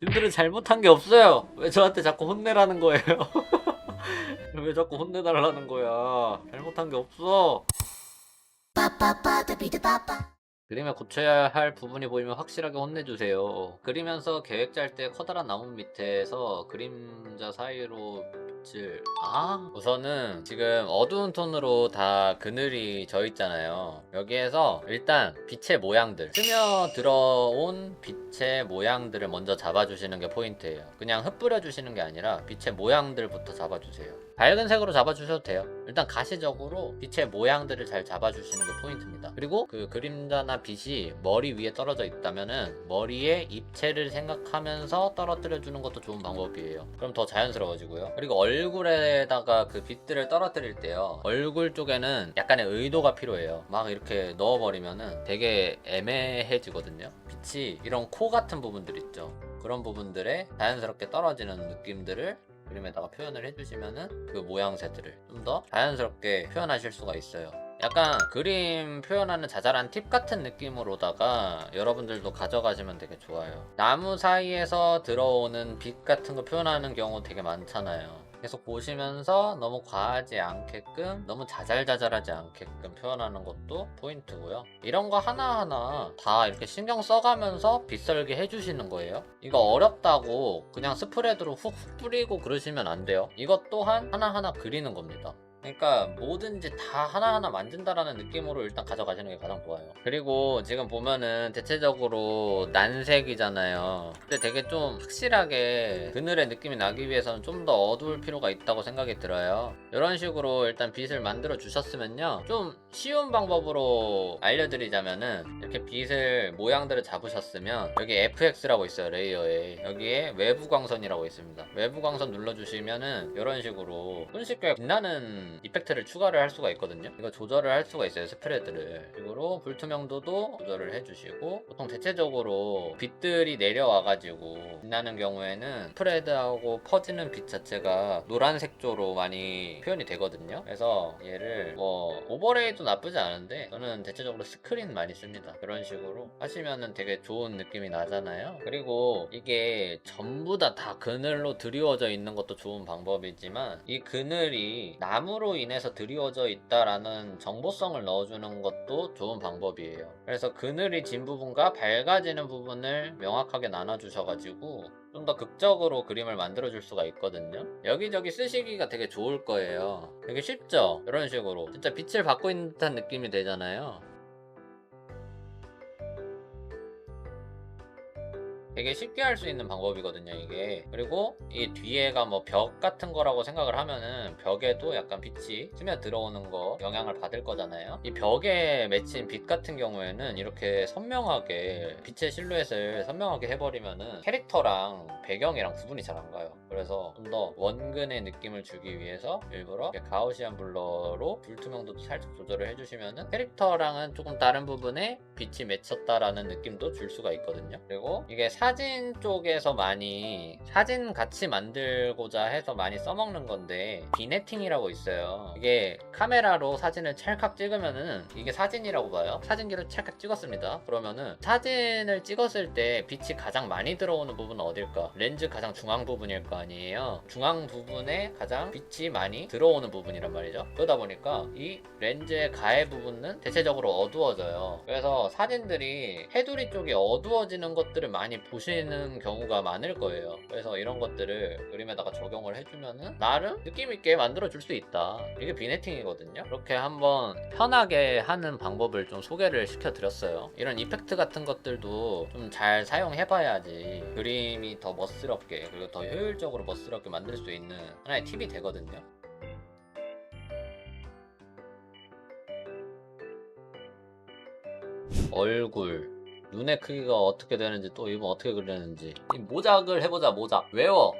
님들은 잘못한 게 없어요. 왜 저한테 자꾸 혼내라는 거예요? 왜 자꾸 혼내달라는 거야? 잘못한 게 없어. 그림에 고쳐야 할 부분이 보이면 확실하게 혼내주세요. 그리면서 계획 짤 때 커다란 나무 밑에서 그림자 사이로 빛을 우선은 지금 어두운 톤으로 다 그늘이 져 있잖아요. 여기에서 일단 빛의 모양들, 스며들어온 빛의 모양들을 먼저 잡아주시는 게 포인트예요. 그냥 흩뿌려 주시는 게 아니라 빛의 모양들부터 잡아주세요. 밝은 색으로 잡아주셔도 돼요. 일단 가시적으로 빛의 모양들을 잘 잡아주시는 게 포인트입니다. 그리고 그 그림자나 빛이 머리 위에 떨어져 있다면은 머리에 입체를 생각하면서 떨어뜨려 주는 것도 좋은 방법이에요. 그럼 더 자연스러워지고요. 그리고 얼굴에다가 그 빛들을 떨어뜨릴 때요, 얼굴 쪽에는 약간의 의도가 필요해요. 막 이렇게 넣어버리면은 되게 애매해지거든요. 빛이 이런 코 같은 부분들 있죠. 그런 부분들에 자연스럽게 떨어지는 느낌들을 그림에다가 표현을 해주시면은 그 모양새들을 좀 더 자연스럽게 표현하실 수가 있어요. 약간 그림 표현하는 자잘한 팁 같은 느낌으로다가 여러분들도 가져가시면 되게 좋아요. 나무 사이에서 들어오는 빛 같은 거 표현하는 경우 되게 많잖아요. 계속 보시면서 너무 과하지 않게끔, 너무 자잘자잘하지 않게끔 표현하는 것도 포인트고요. 이런 거 하나하나 다 이렇게 신경 써가면서 빗설기 해주시는 거예요. 이거 어렵다고 그냥 스프레드로 훅훅 뿌리고 그러시면 안 돼요. 이것 또한 하나하나 그리는 겁니다. 그러니까 뭐든지 다 하나하나 만든다라는 느낌으로 일단 가져가시는 게 가장 좋아요. 그리고 지금 보면은 대체적으로 난색이잖아요. 근데 되게 좀 확실하게 그늘의 느낌이 나기 위해서는 좀 더 어두울 필요가 있다고 생각이 들어요. 이런 식으로 일단 빛을 만들어 주셨으면요, 좀 쉬운 방법으로 알려드리자면은, 이렇게 빛을 모양들을 잡으셨으면 여기 FX라고 있어요. 레이어에 여기에 외부 광선이라고 있습니다. 외부 광선 눌러주시면은 이런 식으로 손쉽게 빛나는 이펙트를 추가를 할 수가 있거든요. 이거 조절을 할 수가 있어요. 스프레드를. 이거로 불투명도도 조절을 해주시고, 보통 대체적으로 빛들이 내려와가지고 빛나는 경우에는 스프레드하고 퍼지는 빛 자체가 노란색조로 많이 표현이 되거든요. 그래서 얘를 뭐 오버레이도 나쁘지 않은데 저는 대체적으로 스크린 많이 씁니다. 그런 식으로 하시면은 되게 좋은 느낌이 나잖아요. 그리고 이게 전부 다 그늘로 드리워져 있는 것도 좋은 방법이지만, 이 그늘이 나무로 인해서 드리워져 있다라는 정보성을 넣어주는 것도 좋은 방법이에요. 그래서 그늘이 진 부분과 밝아지는 부분을 명확하게 나눠주셔가지고 좀 더 극적으로 그림을 만들어줄 수가 있거든요. 여기저기 쓰시기가 되게 좋을 거예요. 되게 쉽죠? 이런 식으로 진짜 빛을 받고 있는 듯한 느낌이 되잖아요. 되게 쉽게 할 수 있는 방법이거든요, 이게. 그리고 이 뒤에가 뭐 벽 같은 거라고 생각을 하면은 벽에도 약간 빛이 스며 들어오는 거 영향을 받을 거잖아요. 이 벽에 맺힌 빛 같은 경우에는 이렇게 선명하게 빛의 실루엣을 선명하게 해버리면은 캐릭터랑 배경이랑 구분이 잘 안 가요. 그래서 좀 더 원근의 느낌을 주기 위해서 일부러 이렇게 가우시안 블러로 불투명도도 살짝 조절을 해주시면은 캐릭터랑은 조금 다른 부분에 빛이 맺혔다라는 느낌도 줄 수가 있거든요. 그리고 이게 사진 쪽에서 많이 사진 같이 만들고자 해서 많이 써먹는 건데, 비네팅이라고 있어요. 이게 카메라로 사진을 찰칵 찍으면은 이게 사진이라고 봐요. 사진기로 찰칵 찍었습니다. 그러면은 사진을 찍었을 때 빛이 가장 많이 들어오는 부분은 어딜까? 렌즈 가장 중앙 부분일 거 아니에요. 중앙 부분에 가장 빛이 많이 들어오는 부분이란 말이죠. 그러다 보니까 이 렌즈의 가해 부분은 대체적으로 어두워져요. 그래서 사진들이 테두리 쪽이 어두워지는 것들을 많이 보시는 경우가 많을 거예요. 그래서 이런 것들을 그림에다가 적용을 해주면은 나름 느낌있게 만들어줄 수 있다. 이게 비네팅이거든요. 이렇게 한번 편하게 하는 방법을 좀 소개를 시켜드렸어요. 이런 이펙트 같은 것들도 좀 잘 사용해봐야지 그림이 더 멋스럽게, 그리고 더 효율적으로 멋스럽게 만들 수 있는 하나의 팁이 되거든요. 얼굴, 눈의 크기가 어떻게 되는지, 또 이번 어떻게 그리는지, 이 모작을 해보자. 모작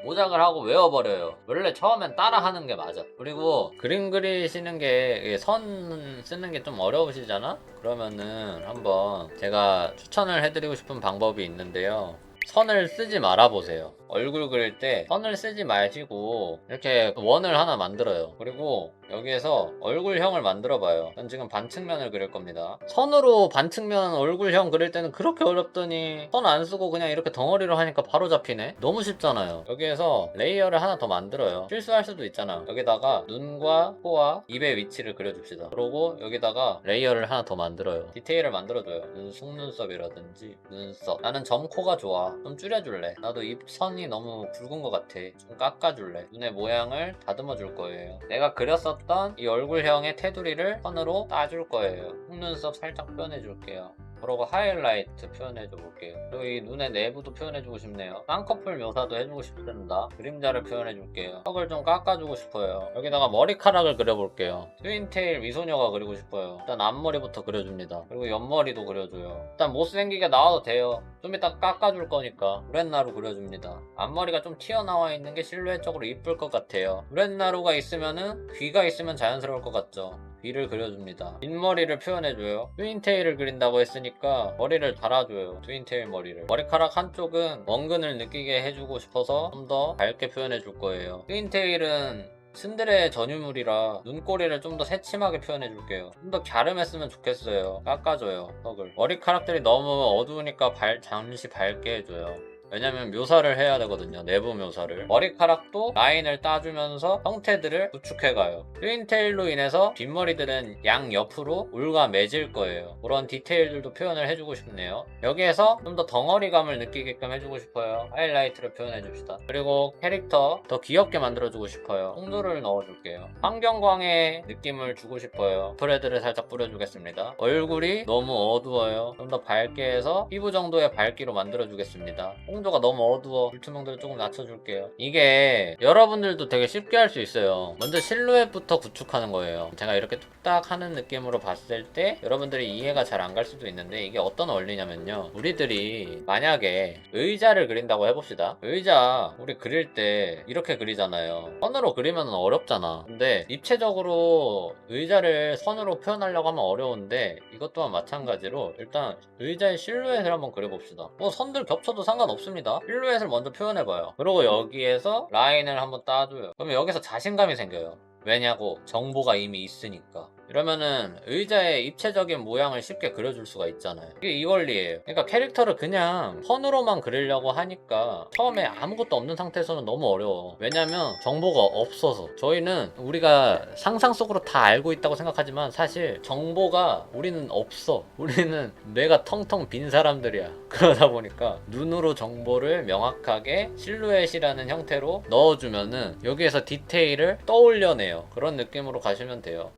모작을 하고 외워버려요. 원래 처음엔 따라하는 게 맞아. 그리고 그림 그리시는 게 선 쓰는 게 좀 어려우시잖아? 그러면은 한번 제가 추천을 해드리고 싶은 방법이 있는데요, 선을 쓰지 말아보세요. 얼굴 그릴 때 선을 쓰지 마시고 이렇게 원을 하나 만들어요. 그리고 여기에서 얼굴형을 만들어봐요. 전 지금 반측면을 그릴 겁니다. 선으로 반측면 얼굴형 그릴 때는 그렇게 어렵더니 선 안 쓰고 그냥 이렇게 덩어리로 하니까 바로 잡히네? 너무 쉽잖아요. 여기에서 레이어를 하나 더 만들어요. 실수할 수도 있잖아. 여기다가 눈과 코와 입의 위치를 그려줍시다. 그러고 여기다가 레이어를 하나 더 만들어요. 디테일을 만들어줘요. 속눈썹이라든지 눈썹. 나는 점코가 좋아. 좀 줄여줄래. 나도 입 선이 너무 굵은 것 같아. 좀 깎아줄래. 눈의 모양을 다듬어 줄 거예요. 내가 그렸었던 이 얼굴형의 테두리를 선으로 따줄 거예요. 속눈썹 살짝 표현해 줄게요. 그러고 하이라이트 표현해줘 볼게요. 그리고 이 눈의 내부도 표현해주고 싶네요. 쌍꺼풀 묘사도 해주고 싶습니다. 그림자를 표현해줄게요. 턱을 좀 깎아주고 싶어요. 여기다가 머리카락을 그려볼게요. 트윈테일 미소녀가 그리고 싶어요. 일단 앞머리부터 그려줍니다. 그리고 옆머리도 그려줘요. 일단 못생기게 나와도 돼요. 좀 이따 깎아줄 거니까 우렛나루 그려줍니다. 앞머리가 좀 튀어나와 있는 게 실루엣적으로 이쁠 것 같아요. 우렛나루가 있으면은 귀가 있으면 자연스러울 것 같죠. 귀를 그려줍니다. 뒷머리를 표현해줘요. 트윈테일을 그린다고 했으니까 머리를 달아줘요. 트윈테일 머리를. 머리카락 한쪽은 원근을 느끼게 해주고 싶어서 좀 더 밝게 표현해줄 거예요. 트윈테일은 신데레 전유물이라 눈꼬리를 좀 더 새침하게 표현해줄게요. 좀 더 갸름했으면 좋겠어요. 깎아줘요, 턱을. 머리카락들이 너무 어두우니까 잠시 밝게 해줘요. 왜냐면 묘사를 해야 되거든요. 내부 묘사를. 머리카락도 라인을 따주면서 형태들을 구축해가요. 트윈테일로 인해서 뒷머리들은 양옆으로 울가매질 거예요. 그런 디테일들도 표현을 해주고 싶네요. 여기에서 좀 더 덩어리감을 느끼게끔 해주고 싶어요. 하이라이트를 표현해줍시다. 그리고 캐릭터 더 귀엽게 만들어주고 싶어요. 홍조를 넣어줄게요. 환경광의 느낌을 주고 싶어요. 프레드를 살짝 뿌려주겠습니다. 얼굴이 너무 어두워요. 좀 더 밝게 해서 피부 정도의 밝기로 만들어주겠습니다. 홍조가 너무 어두워. 불투명도를 조금 낮춰줄게요. 이게 여러분들도 되게 쉽게 할 수 있어요. 먼저 실루엣부터 구축하는 거예요. 제가 이렇게 뚝딱 하는 느낌으로 봤을 때 여러분들이 이해가 잘 안 갈 수도 있는데 이게 어떤 원리냐면요. 우리들이 만약에 의자를 그린다고 해봅시다. 의자 우리 그릴 때 이렇게 그리잖아요. 선으로 그리면 어렵잖아. 근데 입체적으로 의자를 선으로 표현하려고 하면 어려운데 이것 또한 마찬가지로 일단 의자의 실루엣을 한번 그려봅시다. 뭐 선들 겹쳐도 상관없습니다. 실루엣을 먼저 표현해봐요. 그리고 여기에서 라인을 한번 따줘요. 그러면 여기서 자신감이 생겨요. 왜냐고? 정보가 이미 있으니까. 이러면은 의자의 입체적인 모양을 쉽게 그려줄 수가 있잖아요. 이게 이 원리예요. 그러니까 캐릭터를 그냥 선으로만 그리려고 하니까 처음에 아무것도 없는 상태에서는 너무 어려워. 왜냐면 정보가 없어서. 저희는 우리가 상상 속으로 다 알고 있다고 생각하지만 사실 정보가 우리는 없어. 우리는 뇌가 텅텅 빈 사람들이야. 그러다 보니까 눈으로 정보를 명확하게 실루엣이라는 형태로 넣어주면은 여기에서 디테일을 떠올려내요. 그런 느낌으로 가시면 돼요.